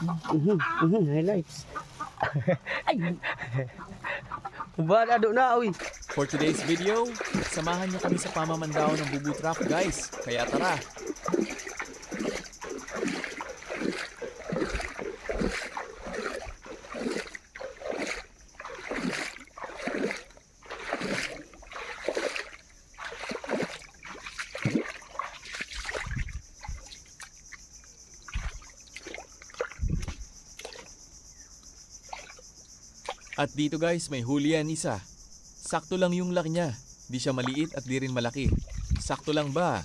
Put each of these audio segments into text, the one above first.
Highlights. Ay. Bala do na, uy. For today's video, samahan niyo kami sa pamamandaw ng Bubu Trap guys. Kaya tara! At dito guys, may huli yan isa. Sakto lang yung laki niya. Di siya maliit at di rin malaki. Sakto lang ba?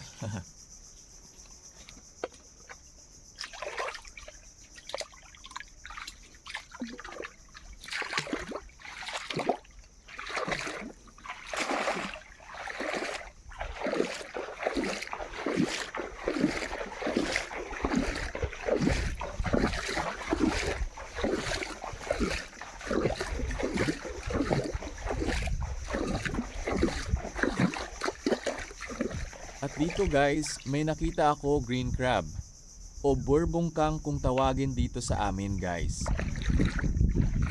At dito guys, may nakita ako green crab o burbongkang kung tawagin dito sa amin guys.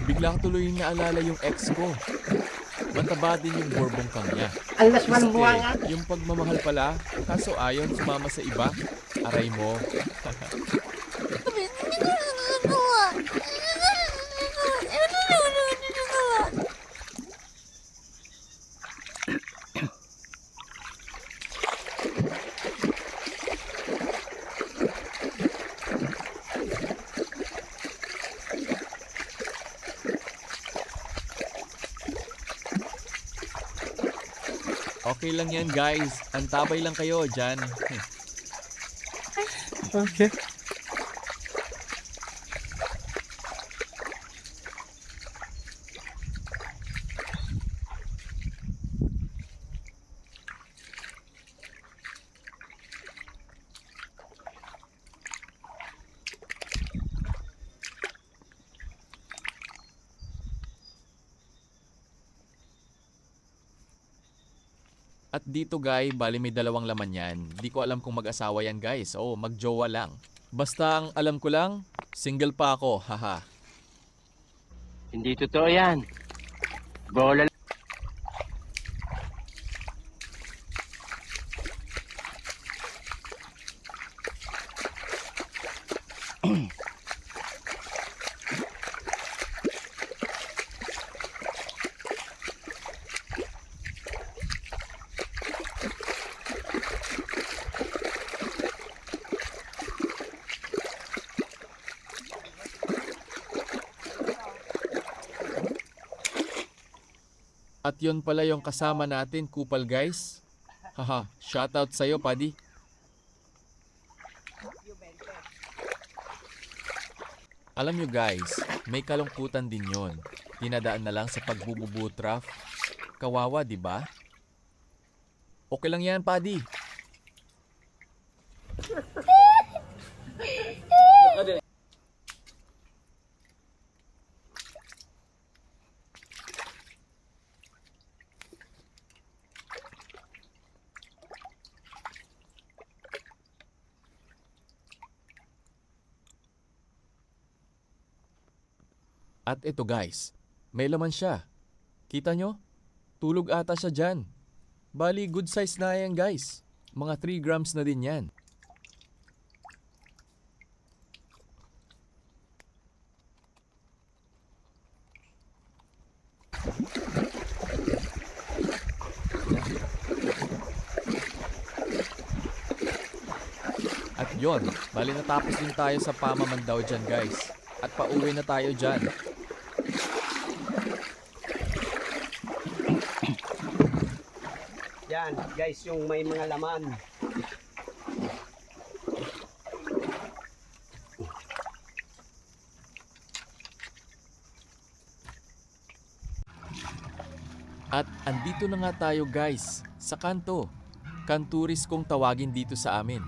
Bigla ko tuloy naalala yung ex ko. Mataba din yung burbongkang niya. Alas man Kasi buwanga. yung pagmamahal pala, kaso ayon sumama sa iba, aray mo. Okay lang yan guys, antabay lang kayo dyan. Okay. At dito guys, bali may dalawang laman yan. Di ko alam kung mag-asawa yan guys. O magjowa lang. Basta ang alam ko lang, single pa ako, haha. Hindi totoo yan. Bola lang. At yon pala yung kasama natin, kupal guys. Haha, shoutout sa'yo, Paddy. Alam nyo guys, may kalungkutan din yon. Dinadaan na lang sa pagbububutraf. Kawawa, di ba? Okay lang yan, Paddy. At ito guys, may laman siya. Kita nyo? Tulog ata siya dyan. Bali, good size na yan guys. Mga 3 grams na din yan. At yon, bali natapos din tayo sa pamamandaw dyan guys. At pauwi na tayo dyan. Yan, guys, yung may mga laman. At andito na nga tayo guys, sa kanto. Kanturis kung tawagin dito sa amin.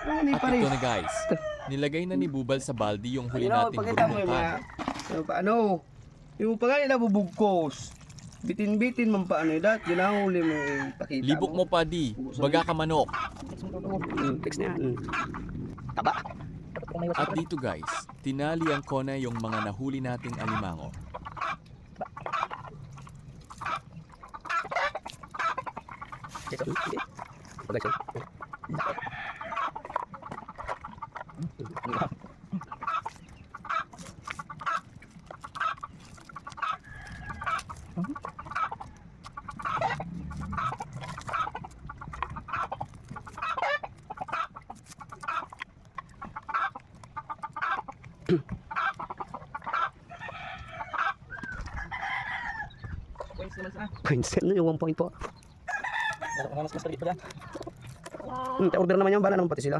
Ano At ito na guys, Nilagay na ni Bubal sa baldi yung huli Ayun, nating pakita mo yung burbungkang. mga, paano, yung pagkain na bubugkos. Bitin-bitin man paano dat, ginahuli mo yung pakita Libok mo pa di, baga ka manok. Fix na yan. Taba. At dito guys, tinalian ko na yung mga nahuli nating alimango. Pinsel na yung 1.4. Order naman yan, bala naman pati sila.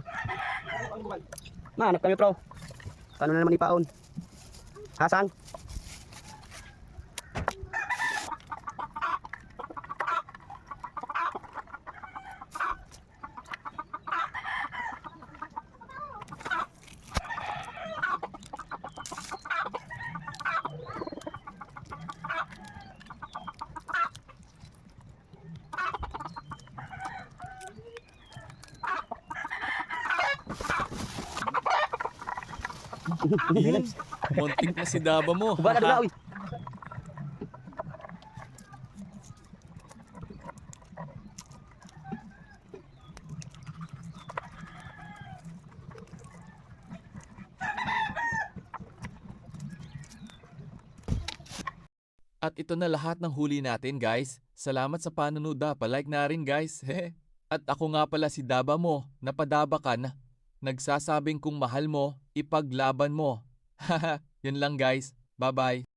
Hanap kami pro. Paano na naman ipaon? Hasang. Yun, muntik na si Daba mo. Bala na uy. At ito na lahat ng huli natin guys. Salamat sa panonood ha. Palike na rin guys. At ako nga pala si Daba mo. Napadaba ka na. Nagsasabing kung mahal mo, ipaglaban mo. Yun lang guys. Bye bye.